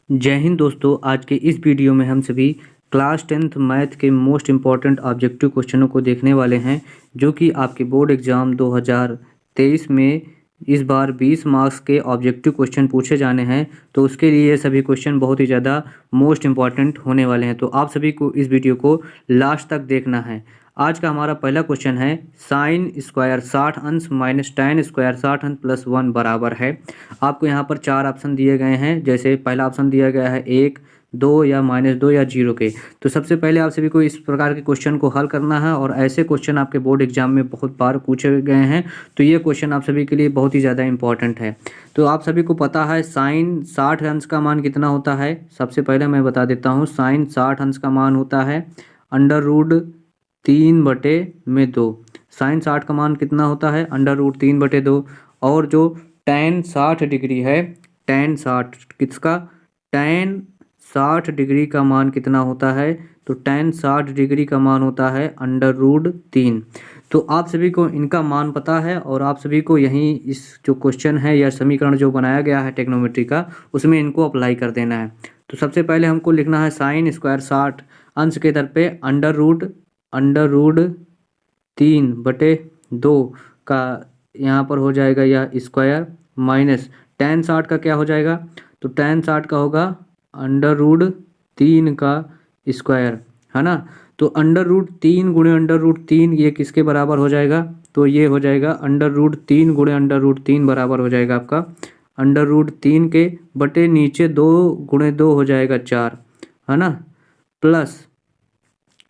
जय हिंद दोस्तों। आज के इस वीडियो में हम सभी क्लास 10th मैथ के मोस्ट इम्पॉर्टेंट ऑब्जेक्टिव क्वेश्चनों को देखने वाले हैं, जो कि आपके बोर्ड एग्ज़ाम 2023 में इस बार 20 मार्क्स के ऑब्जेक्टिव क्वेश्चन पूछे जाने हैं। तो उसके लिए ये सभी क्वेश्चन बहुत ही ज़्यादा मोस्ट इम्पॉर्टेंट होने वाले हैं, तो आप सभी को इस वीडियो को लास्ट तक देखना है। आज का हमारा पहला क्वेश्चन है, साइन स्क्वायर 60 अंश माइनस tan स्क्वायर 60 अंश प्लस 1 बराबर है। आपको यहाँ पर 4 ऑप्शन दिए गए हैं। जैसे पहला ऑप्शन दिया गया है 1, 2 या -2 या 0 के। तो सबसे पहले आप सभी को इस प्रकार के क्वेश्चन को हल करना है, और ऐसे क्वेश्चन आपके बोर्ड एग्जाम में बहुत बार पूछे गए हैं, तो ये क्वेश्चन आप सभी के लिए बहुत ही ज़्यादा इंपॉर्टेंट है। तो आप सभी को पता है साइन 60 अंश का मान कितना होता है। सबसे पहले मैं बता देता हूँ, साइन 60 अंश का मान होता है √3/2। साइन 60 का मान कितना होता है, √3/2। और जो tan 60 डिग्री है, tan 60 किसका, tan 60 डिग्री का मान कितना होता है, तो tan 60 डिग्री का मान होता है √3। तो आप सभी को इनका मान पता है, और आप सभी को यहीं इस जो क्वेश्चन है या समीकरण जो बनाया गया है ट्रिग्नोमेट्री का, उसमें इनको अप्लाई कर देना है। तो सबसे पहले हमको लिखना है साइन स्क्वायर 60 अंश के दर पे √3/2 का यहाँ पर हो जाएगा यह स्क्वायर, माइनस tan 60 का क्या हो जाएगा, तो tan 60 का होगा √3 का स्क्वायर, है ना। तो √3 गुणे √3 ये किसके बराबर हो जाएगा, तो ये हो जाएगा √3 गुणे √3 बराबर हो जाएगा आपका √3 के बटे नीचे 2 गुणे 2 हो जाएगा 4, है ना। प्लस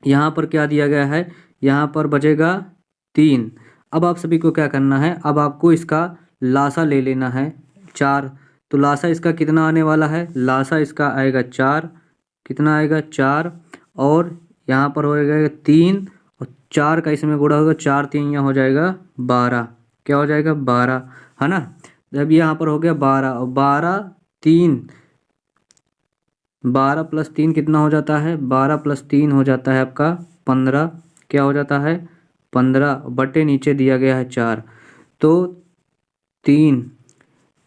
यहाँ पर क्या दिया गया है, यहाँ पर बचेगा 3। अब आप सभी को क्या करना है, अब आपको इसका लासा ले लेना है 4। तो लासा इसका कितना आने वाला है, लासा इसका आएगा 4। कितना आएगा, 4। और यहाँ पर हो जाएगा 3, और 4 का इसमें गुणा होगा, 4 3 यहाँ हो जाएगा 12। क्या हो जाएगा, 12, है ना। जब यहाँ पर हो गया 12, और 12 प्लस 3 कितना हो जाता है, 12 प्लस 3 हो जाता है आपका 15। क्या हो जाता है, 15 बटे नीचे दिया गया है 4, तो 3।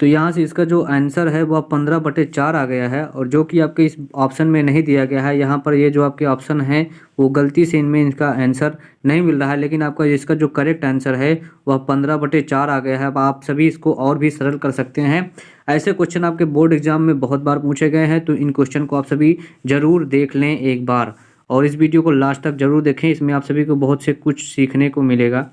तो यहाँ से इसका जो आंसर है वह 15/4 आ गया है। और जो कि आपके इस ऑप्शन में नहीं दिया गया है, यहाँ पर ये जो आपके ऑप्शन है वो गलती से इनमें इसका आंसर नहीं मिल रहा है, लेकिन आपका इसका जो करेक्ट आंसर है वह 15/4 आ गया है। अब आप सभी इसको और भी सरल कर सकते हैं। ऐसे क्वेश्चन आपके बोर्ड एग्जाम में बहुत बार पूछे गए हैं, तो इन क्वेश्चन को आप सभी ज़रूर देख लें एक बार, और इस वीडियो को लास्ट तक जरूर देखें। इसमें आप सभी को बहुत से कुछ सीखने को मिलेगा।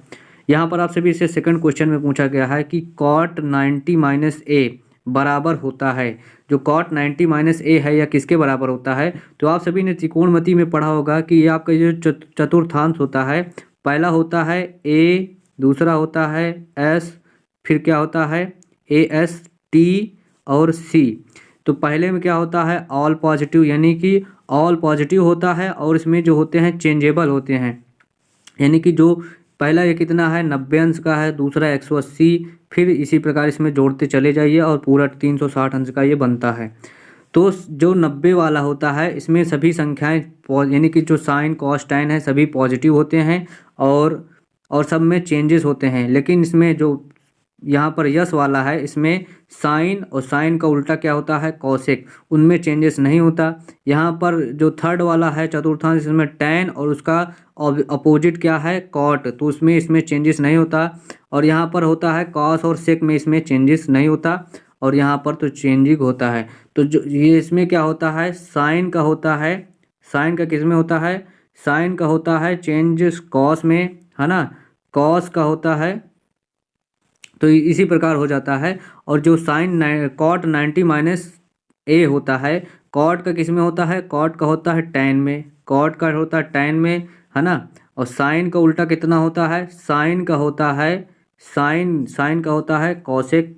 यहाँ पर आप सभी से सेकंड क्वेश्चन में पूछा गया है कि cot 90 - a बराबर होता है। जो cot 90 - a है यह किसके बराबर होता है, तो आप सभी ने त्रिकोणमिति में पढ़ा होगा कि ये आपका जो चतुर्थांश होता है, पहला होता है a, दूसरा होता है s, फिर क्या होता है as, t और c। तो पहले में क्या होता है, ऑल पॉजिटिव, यानी कि ऑल पॉजिटिव होता है, और इसमें जो होते हैं चेंजेबल होते हैं। यानी कि जो पहला ये कितना है, 90 अंश का है, दूसरा 180, फिर इसी प्रकार इसमें जोड़ते चले जाइए और पूरा 360 अंश का ये बनता है। तो जो 90 वाला होता है, इसमें सभी संख्याएं यानी कि जो साइन कॉस टैन है सभी पॉजिटिव होते हैं, और सब में चेंजेस होते हैं। लेकिन इसमें जो यहाँ पर यस वाला है, इसमें साइन और साइन का उल्टा क्या होता है, कॉसेक, उनमें चेंजेस नहीं होता। यहाँ पर जो थर्ड वाला है चतुर्थांश, इसमें टैन और उसका अपोजिट क्या है, कॉट, तो उसमें इसमें चेंजेस नहीं होता। और यहाँ पर होता है कॉस और सेक में इसमें चेंजेस नहीं होता, और यहाँ पर तो चेंजिंग होता है। तो जो ये इसमें क्या होता है, साइन का होता है, साइन का किस में होता है, साइन का होता है चेंज कॉस में, है ना, कॉस का होता है। तो इसी प्रकार हो जाता है। और जो साइन cot 90 - a होता है, कॉट का किस में होता है, कॉट का होता है टैन में, कॉट का होता है टैन में, है ना। और साइन का उल्टा कितना होता है, साइन का होता है साइन का होता है कॉसेक।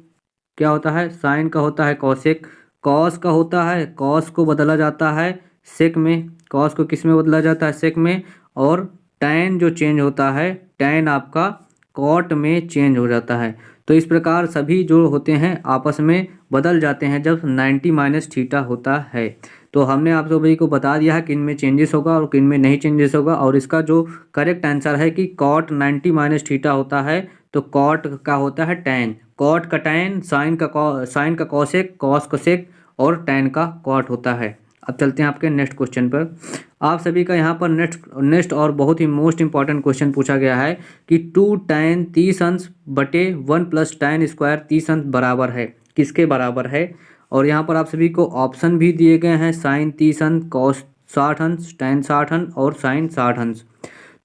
क्या होता है, साइन का होता है कॉसेक। कॉस का होता है, कॉस को बदला जाता है सेक में, कॉस को किस में बदला जाता है, सेक में। और टैन जो चेंज होता है, टैन आपका कॉट में चेंज हो जाता है। तो इस प्रकार सभी जो होते हैं आपस में बदल जाते हैं जब 90 - थीटा होता है। तो हमने आप सभी को बता दिया है किन में चेंजेस होगा और किन में नहीं चेंजेस होगा। और इसका जो करेक्ट आंसर है कि cot 90 - थीटा होता है, तो cot का होता है टैन, cot का टैन, साइन का कॉसेक, कॉस का सेक, और tan का cot होता है। अब चलते हैं आपके नेक्स्ट क्वेश्चन पर। आप सभी का यहाँ पर नेक्स्ट और बहुत ही मोस्ट इंपॉर्टेंट क्वेश्चन पूछा गया है कि 2 tan 30 अंश बटे 1 प्लस tan स्क्वायर 30 अंश बराबर है, किसके बराबर है। और यहाँ पर आप सभी को ऑप्शन भी दिए गए हैं, साइन 30 अंश, कॉस 60 अंश, tan 60 अंश और साइन 60 अंश।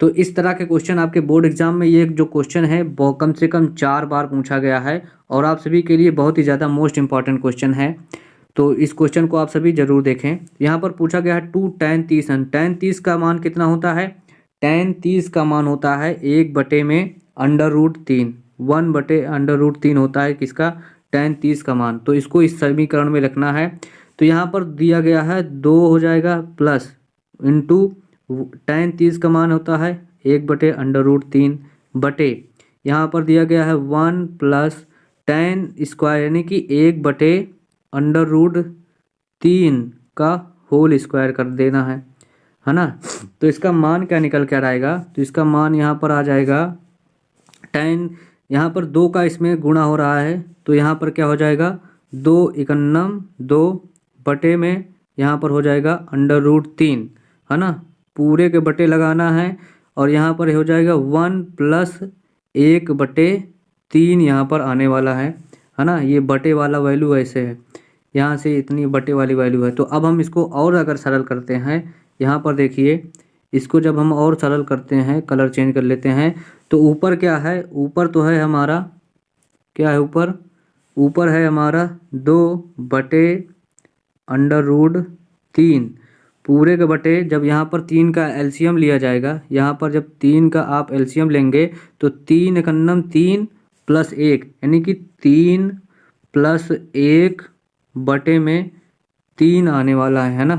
तो इस तरह के क्वेश्चन आपके बोर्ड एग्जाम में ये जो क्वेश्चन है वो कम से कम 4 बार पूछा गया है और आप सभी के लिए बहुत ही ज़्यादा मोस्ट इंपॉर्टेंट क्वेश्चन है। तो इस क्वेश्चन को आप सभी जरूर देखें। यहाँ पर पूछा गया है 2 tan 30 अंश, tan 30 का मान कितना होता है, tan 30 का मान होता है 1 में √3, 1/√3 होता है किसका, tan 30 का मान। तो इसको इस समीकरण में रखना है। तो यहाँ पर दिया गया है 2 हो जाएगा प्लस इंटू tan 30 का मान होता है 1/√3 बटे यहाँ पर दिया गया है 1 प्लस tan स्क्वायर यानी कि 1/√3 का होल स्क्वायर कर देना है ना। तो इसका मान क्या निकल कर आएगा, तो इसका मान यहाँ पर आ जाएगा tan, यहाँ पर 2 का इसमें गुणा हो रहा है तो यहाँ पर क्या हो जाएगा 2 × 2 बटे में यहाँ पर हो जाएगा √3 है ना, पूरे के बटे लगाना है और यहाँ पर हो जाएगा 1 प्लस 1/3 यहाँ पर आने वाला है ना। ये बटे वाला वैल्यू ऐसे है, यहाँ से इतनी बटे वाली वैल्यू है। तो अब हम इसको और अगर सरल करते हैं, यहाँ पर देखिए इसको जब हम और सरल करते हैं, कलर चेंज कर लेते हैं तो ऊपर क्या है, ऊपर तो है हमारा क्या है, ऊपर है हमारा 2/√3 पूरे के बटे, जब यहाँ पर 3 का एलसीएम लिया जाएगा, यहाँ पर जब 3 का आप एलसीएम लेंगे तो 3 × 3 प्लस 1 यानी कि 3 प्लस 1 बटे में 3 आने वाला है ना,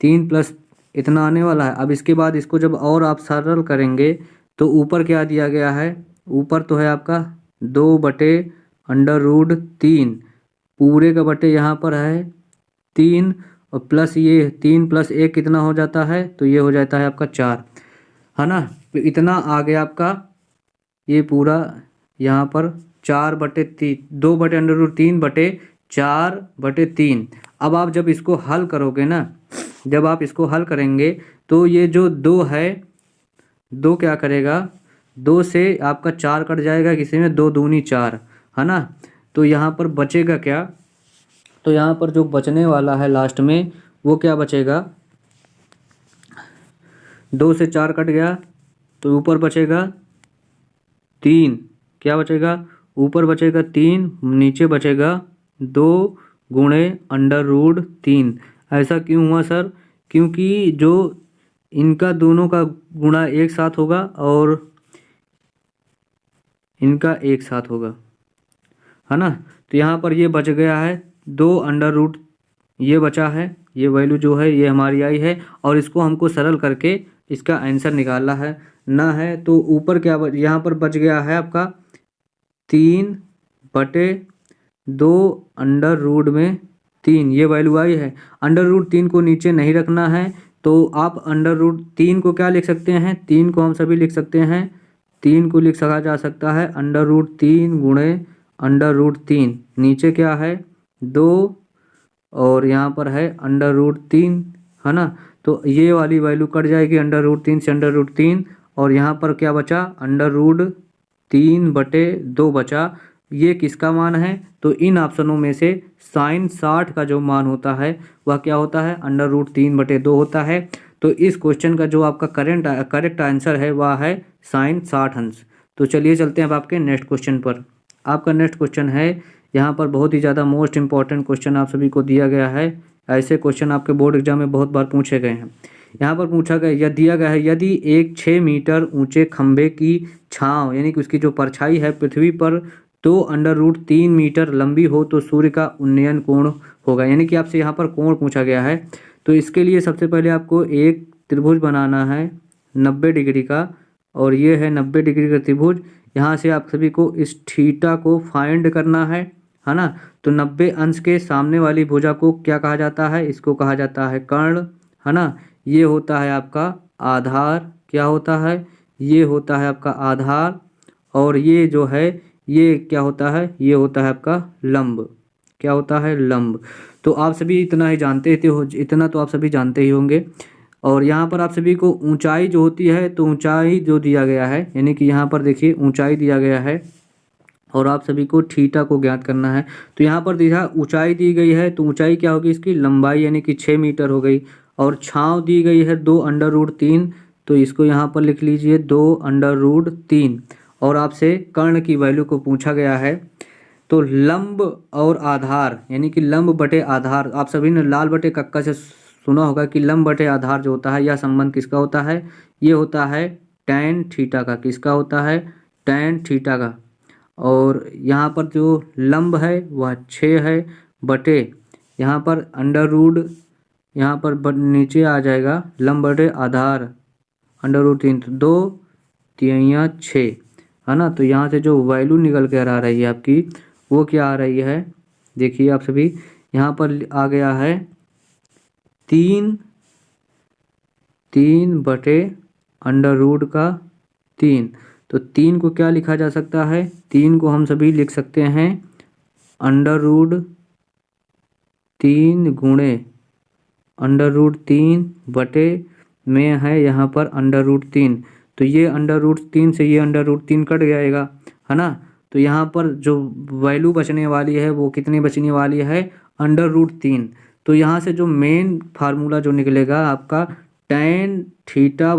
3 प्लस इतना आने वाला है। अब इसके बाद इसको जब और आप सरल करेंगे तो ऊपर क्या दिया गया है, ऊपर तो है आपका 2/√3 पूरे का बटे यहाँ पर है 3 और प्लस ये 3 प्लस 1 कितना हो जाता है, तो ये हो जाता है आपका 4 है ना। तो इतना आ गया आपका ये पूरा यहाँ पर 4/3, 2/√3 बटे 4/3। अब आप जब इसको हल करोगे ना, जब आप इसको हल करेंगे तो ये जो 2 है, 2 क्या करेगा, 2 से आपका 4 कट जाएगा, किसी में 2 दूनी 4 है ना। तो यहाँ पर बचेगा क्या, तो यहाँ पर जो बचने वाला है लास्ट में वो क्या बचेगा, 2 से 4 कट गया तो ऊपर बचेगा 3, क्या बचेगा, ऊपर बचेगा 3, नीचे बचेगा 2 × √3। ऐसा क्यों हुआ सर, क्योंकि जो इनका दोनों का गुणा एक साथ होगा और इनका एक साथ होगा है ना। तो यहाँ पर ये बच गया है 2 ये बचा है, ये वैल्यू जो है ये हमारी आई है और इसको हमको सरल करके इसका आंसर निकालना है ना है। तो ऊपर क्या यहाँ पर बच गया है आपका 3/2 ये वैल्यू आई है। √3 को नीचे नहीं रखना है तो आप √3 को क्या लिख सकते हैं, 3 को हम सभी लिख सकते हैं, 3 को लिख सका जा सकता है √3 × √3, नीचे क्या है 2 और यहाँ पर है √3 है ना। तो ये वाली वैल्यू कट जाएगी √3 से √3 और यहाँ पर क्या बचा, √3/2 बचा। ये किसका मान है, तो इन ऑप्शनों में से साइन 60 का जो मान होता है वह क्या होता है, √3/2 होता है। तो इस क्वेश्चन का जो आपका करेक्ट आंसर है वह है साइन 60 अंश। तो चलिए चलते हैं अब आपके नेक्स्ट क्वेश्चन पर। आपका नेक्स्ट क्वेश्चन है, यहाँ पर बहुत ही ज़्यादा मोस्ट इंपॉर्टेंट क्वेश्चन आप सभी को दिया गया है। ऐसे क्वेश्चन आपके बोर्ड एग्जाम में बहुत बार पूछे गए हैं। यहाँ पर पूछा गया, यह दिया गया है यदि एक 6 मीटर ऊंचे खंभे की छांव यानी कि उसकी जो परछाई है पृथ्वी पर तो √3 मीटर लंबी हो तो सूर्य का उन्नयन कोण होगा, यानी कि आपसे यहाँ पर कोण पूछा गया है। तो इसके लिए सबसे पहले आपको एक त्रिभुज बनाना है 90 डिग्री का और ये है 90 डिग्री का त्रिभुज। यहाँ से आप सभी को इस थीटा को फाइंड करना है ना। तो 90 अंश के सामने वाली भुजा को क्या कहा जाता है, इसको कहा जाता है कर्ण है ना। ये होता है आपका आधार, क्या होता है, ये होता है आपका आधार और ये जो है ये क्या होता है, ये होता है आपका लंब, क्या होता है, लंब। तो आप सभी इतना ही जानते थे, इतना तो आप सभी जानते ही होंगे। और यहाँ पर आप सभी को ऊंचाई जो होती है, तो ऊंचाई जो दिया गया है, यानी कि यहाँ पर देखिए ऊंचाई दिया गया है और आप सभी को थीटा को ज्ञात करना है। तो यहाँ पर देखा ऊंचाई दी गई है, तो ऊंचाई क्या होगी, इसकी लंबाई यानी कि 6 मीटर हो गई। और छांव दी गई है 2√3, तो इसको यहाँ पर लिख लीजिए 2√3। और आपसे कर्ण की वैल्यू को पूछा गया है। तो लंब और आधार यानी कि लंब बटे आधार, आप सभी ने लाल बटे कक्का से सुना होगा कि लंब बटे आधार जो होता है, यह संबंध किसका होता है, ये होता है tan थीटा का। किसका होता है, tan थीटा का। और यहाँ पर जो लंब है वह 6 है बटे, यहाँ पर अंडर रूट, यहाँ पर नीचे आ जाएगा लंब बटे आधार √3, तो 2 तिहाइयाँ 6 है ना। तो यहाँ से जो वैल्यू निकल कर आ रही है आपकी, वो क्या आ रही है, देखिए आप सभी, यहाँ पर आ गया है 3 बटे √3। तो 3 को क्या लिखा जा सकता है, 3 को हम सभी लिख सकते हैं √3 गुणे √3 बटे में है यहाँ पर √3। तो ये √3 से ये √3 कट जाएगा, है ना। तो यहाँ पर जो वैल्यू बचने वाली है वो कितनी बचने वाली है, √3। तो यहाँ से जो मेन फार्मूला जो निकलेगा आपका tan थीटा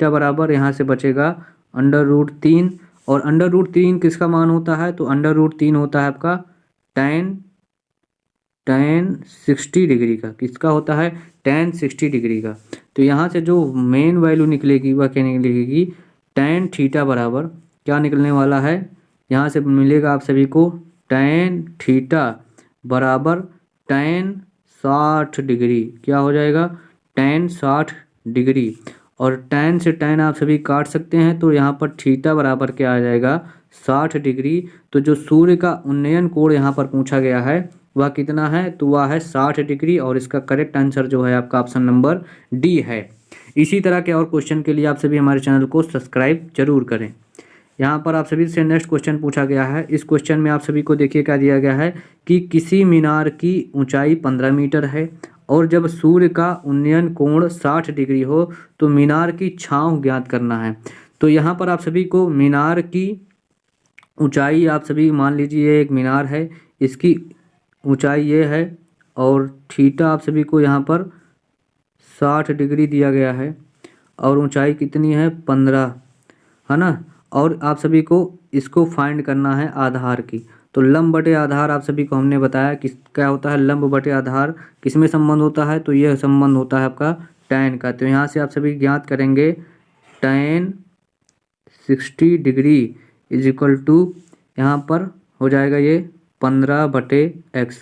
बराबर यहाँ से बचेगा √3। और √3 किसका मान होता है, तो √3 होता है आपका tan 60 डिग्री का। किसका होता है, tan 60 डिग्री का। तो यहाँ से जो मेन वैल्यू निकलेगी वह क्या निकलेगी, tan थीटा बराबर क्या निकलने वाला है, यहाँ से मिलेगा आप सभी को tan थीटा बराबर tan 60 डिग्री। क्या हो जाएगा, tan 60 डिग्री। और tan से tan आप सभी काट सकते हैं, तो यहाँ पर थीटा बराबर क्या आ जाएगा, 60 डिग्री। तो जो सूर्य का उन्नयन कोण यहाँ पर पूछा गया है वह कितना है, तो वह है 60 डिग्री। और इसका करेक्ट आंसर जो है आपका ऑप्शन नंबर डी है। इसी तरह के और क्वेश्चन के लिए आप सभी हमारे चैनल को सब्सक्राइब जरूर करें। यहाँ पर आप सभी से नेक्स्ट क्वेश्चन पूछा गया है। इस क्वेश्चन में आप सभी को देखिए क्या दिया गया है कि किसी मीनार की ऊंचाई 15 मीटर है और जब सूर्य का उन्नयन कोण 60 डिग्री हो तो मीनार की छांव ज्ञात करना है। तो यहाँ पर आप सभी को मीनार की ऊंचाई, आप सभी मान लीजिए एक मीनार है, इसकी ऊंचाई ये है और थीटा आप सभी को यहाँ पर 60 डिग्री दिया गया है और ऊंचाई कितनी है, 15, है ना। और आप सभी को इसको फाइंड करना है आधार की। तो लंब बटे आधार आप सभी को हमने बताया कि क्या होता है, लंब बटे आधार किस में संबंध होता है, तो यह संबंध होता है आपका tan का। तो यहाँ से आप सभी ज्ञात करेंगे tan 60 degree is equal to, यहाँ पर हो जाएगा ये 15/x।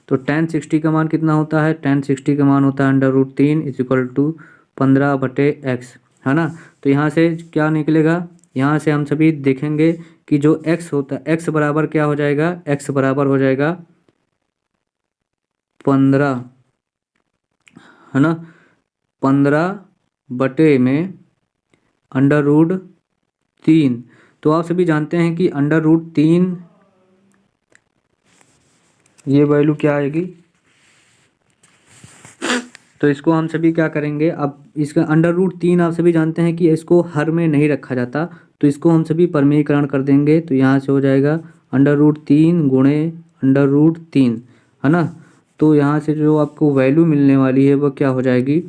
तो tan 60 का मान कितना होता है, tan 60 का मान होता है √3 इज इक्वल टू 15/x, है ना। तो यहाँ से क्या निकलेगा, यहाँ से हम सभी देखेंगे कि जो x होता है, x बराबर क्या हो जाएगा, x बराबर हो जाएगा 15, है ना। 15 बटे में √3। तो आप सभी जानते हैं कि √3 ये वैल्यू क्या आएगी, तो इसको हम सभी क्या करेंगे, अब इसका √3 आप सभी जानते हैं कि इसको हर में नहीं रखा जाता, तो इसको हम सभी परमीकरण कर देंगे। तो यहाँ से हो जाएगा √3 गुणे √3, है ना। तो यहाँ से जो आपको वैल्यू मिलने वाली है वो क्या हो जाएगी,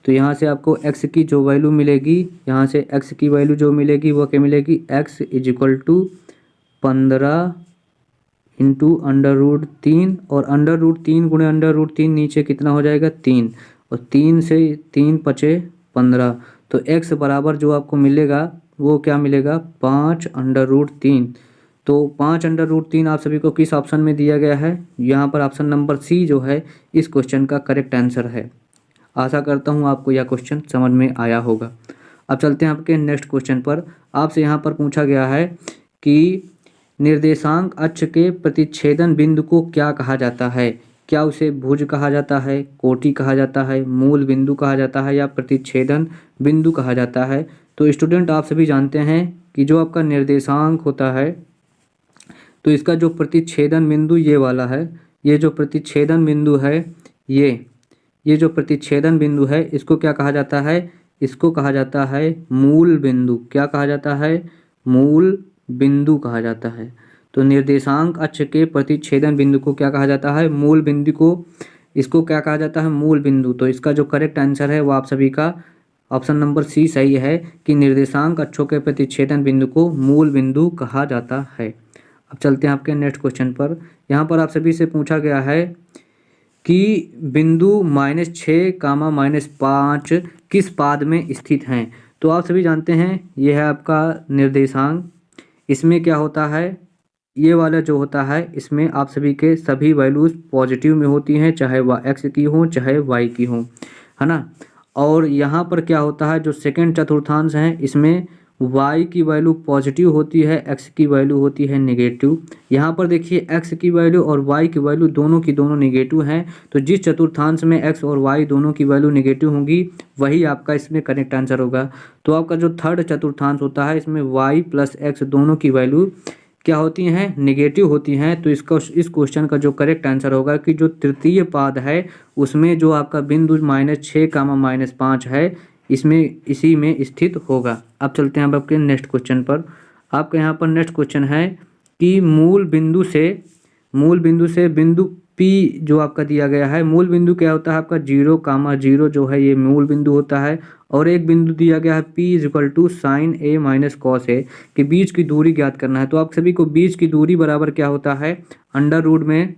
तो यहाँ से आपको x की जो वैल्यू मिलेगी, यहाँ से x की वैल्यू जो मिलेगी वो क्या मिलेगी, x is equal to 15 into √3 और √3 गुणे √3 नीचे कितना हो जाएगा, 3, और 3 से 3 पचे 15। तो x बराबर जो आपको मिलेगा वो क्या मिलेगा, 5√3। तो 5√3 आप सभी को किस ऑप्शन में दिया गया है, यहाँ पर ऑप्शन नंबर सी जो है इस क्वेश्चन का करेक्ट आंसर है। आशा करता हूँ आपको यह क्वेश्चन समझ में आया होगा। अब चलते हैं आपके नेक्स्ट क्वेश्चन पर। आपसे यहाँ पर पूछा गया है कि निर्देशांक अक्ष के प्रतिच्छेदन बिंदु को क्या कहा जाता है, क्या उसे भुज कहा जाता है, कोटि कहा जाता है, मूल बिंदु कहा जाता है या प्रतिच्छेदन बिंदु कहा जाता है। तो स्टूडेंट आप सभी जानते हैं कि जो आपका निर्देशांक होता है, तो इसका जो प्रतिच्छेदन बिंदु ये वाला है, ये जो प्रतिच्छेदन बिंदु है, ये जो प्रतिच्छेदन बिंदु है, इसको क्या कहा जाता है? इसको कहा जाता है मूल बिंदु। क्या कहा जाता है? मूल बिंदु कहा जाता है। तो निर्देशांक अक्ष के प्रतिच्छेदन बिंदु को क्या कहा जाता है? मूल बिंदु को। इसको क्या कहा जाता है? मूल बिंदु। तो इसका जो करेक्ट आंसर है वो आप सभी का ऑप्शन नंबर सी सही है कि निर्देशांक अक्षों के प्रतिच्छेदन बिंदु को मूल बिंदु कहा जाता है। अब चलते हैं आपके नेक्स्ट क्वेश्चन पर। यहाँ पर आप सभी से पूछा गया है कि बिंदु -6, -5 किस पाद में स्थित हैं। तो आप सभी जानते हैं ये है आपका निर्देशांक। इसमें क्या होता है? ये वाला जो होता है इसमें आप सभी के सभी वैल्यूज पॉजिटिव में होती हैं, चाहे वह एक्स की हो चाहे वाई की हो, है ना। और यहाँ पर क्या होता है, जो सेकंड चतुर्थांश है इसमें y की वैल्यू पॉजिटिव होती है, x की वैल्यू होती है नेगेटिव। यहाँ पर देखिए x की वैल्यू और y की वैल्यू दोनों की दोनों नेगेटिव हैं। तो जिस चतुर्थांश में x और y दोनों की वैल्यू नेगेटिव होंगी वही आपका इसमें करेक्ट आंसर होगा। तो आपका जो थर्ड चतुर्थांश होता है इसमें y प्लस x दोनों की वैल्यू क्या होती हैं? नेगेटिव होती हैं। तो इसका इस क्वेश्चन का जो करेक्ट आंसर होगा कि जो तृतीय पाद है उसमें जो आपका बिंदु -6, -5 है इसमें इसी में स्थित होगा। अब चलते हैं अब आपके नेक्स्ट क्वेश्चन पर। आपका यहाँ पर नेक्स्ट क्वेश्चन है कि मूल बिंदु से बिंदु P जो आपका दिया गया है, मूल बिंदु क्या होता है आपका? 0, 0 जो है ये मूल बिंदु होता है। और एक बिंदु दिया गया है P = sin A - cos A के बीच की दूरी ज्ञात करना है। तो आप सभी को बीच की दूरी बराबर क्या होता है? √ में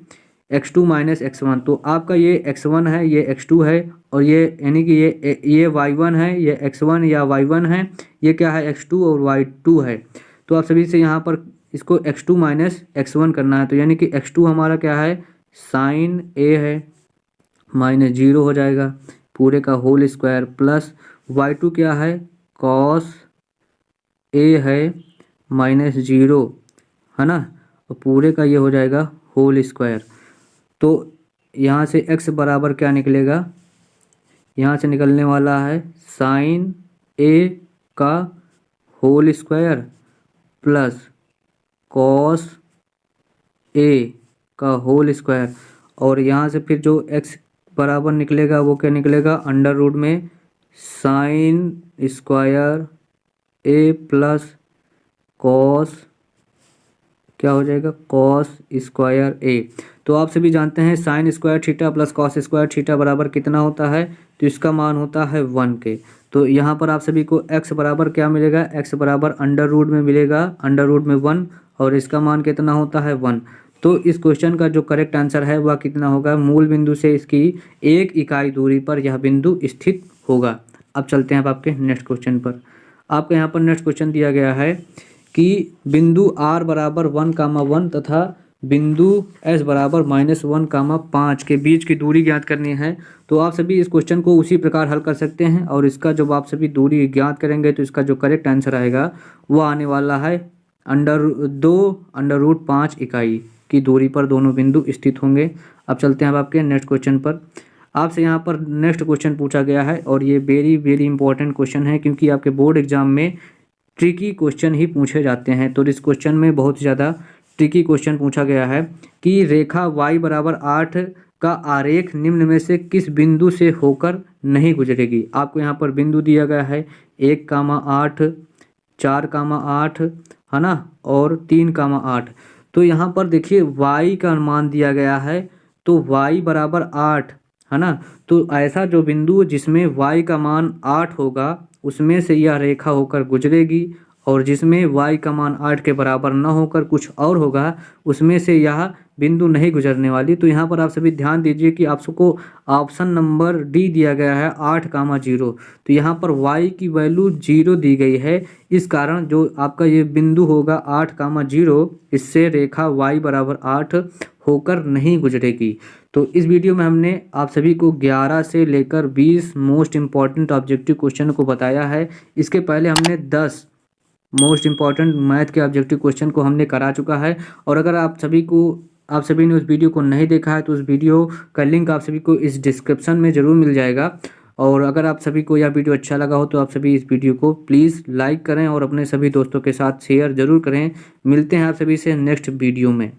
x2 - x1। तो आपका ये x1 है, ये x2 है, और ये यानी कि ये y1 है, ये x1 या y1 है, ये क्या है? x2 और y2 है। तो आप सभी से यहाँ पर इसको x2 - x1 करना है। तो यानी कि x2 हमारा क्या है? sin A है, -0 हो जाएगा पूरे का होल स्क्वायर, प्लस y2 क्या है? cos A है -0, है ना, और पूरे का ये हो जाएगा होल स्क्वायर। तो यहाँ से x बराबर क्या निकलेगा? यहाँ से निकलने वाला है sin A का whole square plus cos A का होल स्क्वायर, और यहाँ से फिर जो x बराबर निकलेगा वो क्या निकलेगा? √ में sin square A plus cos क्या हो जाएगा? cos square A। तो आप सभी जानते हैं sin square theta plus cos square theta बराबर कितना होता है? तो इसका मान होता है 1 के। तो यहाँ पर आप सभी को x बराबर क्या मिलेगा? x बराबर √ में मिलेगा, √ में 1, और इसका मान कितना होता है? 1। तो इस क्वेश्चन का जो करेक्ट आंसर है वह कितना होगा? मूल बिंदु से इसकी 1 इकाई दूरी पर यह बिंदु स्थित होगा। अब चलते हैं अब आपके नेक्स्ट क्वेश्चन पर। आपके यहाँ पर नेक्स्ट क्वेश्चन दिया गया है कि बिंदु r बराबर 1, 1 तथा बिंदु s बराबर -1, 5 के बीच की दूरी ज्ञात करनी है। तो आप सभी इस क्वेश्चन को उसी प्रकार हल कर सकते हैं, और इसका जब आप सभी दूरी ज्ञात करेंगे तो इसका जो करेक्ट आंसर आएगा वो आने वाला है √5 इकाई की दूरी पर दोनों बिंदु स्थित होंगे। अब चलते हैं अब आपके नेक्स्ट क्वेश्चन पर। आपसे यहाँ पर नेक्स्ट क्वेश्चन पूछा गया है, और ये वेरी इंपॉर्टेंट क्वेश्चन है क्योंकि आपके बोर्ड एग्जाम में ट्रिकी क्वेश्चन ही पूछे जाते हैं। तो इस क्वेश्चन में बहुत ज़्यादा ट्रिकी क्वेश्चन पूछा गया है कि रेखा y बराबर 8 का आरेख निम्न में से किस बिंदु से होकर नहीं गुजरेगी। आपको यहाँ पर बिंदु दिया गया है 1, 8, 4, 8, है ना, और 3, 8। तो यहाँ पर देखिए y का मान दिया गया है, तो y बराबर 8, है ना। तो ऐसा जो बिंदु जिसमें y का मान 8 होगा उसमें से यह रेखा होकर गुजरेगी, और जिसमें y का मान 8 के बराबर न होकर कुछ और होगा उसमें से यह बिंदु नहीं गुजरने वाली। तो यहाँ पर आप सभी ध्यान दीजिए कि आपको ऑप्शन नंबर डी दिया गया है 8, 0। तो यहाँ पर y की वैल्यू 0 दी गई है, इस कारण जो आपका ये बिंदु होगा 8, 0, इससे रेखा y बराबर 8 होकर नहीं गुजरेगी। तो इस वीडियो में हमने आप सभी को 11 से लेकर 20 मोस्ट इम्पॉर्टेंट ऑब्जेक्टिव क्वेश्चन को बताया है। इसके पहले हमने 10 मोस्ट इम्पॉर्टेंट मैथ के ऑब्जेक्टिव क्वेश्चन को हमने करा चुका है। और अगर आप सभी ने उस वीडियो को नहीं देखा है तो उस वीडियो का लिंक आप सभी को इस डिस्क्रिप्शन में ज़रूर मिल जाएगा। और अगर आप सभी को यह वीडियो अच्छा लगा हो तो आप सभी इस वीडियो को प्लीज़ लाइक करें और अपने सभी दोस्तों के साथ शेयर ज़रूर करें। मिलते हैं आप सभी से नेक्स्ट वीडियो में।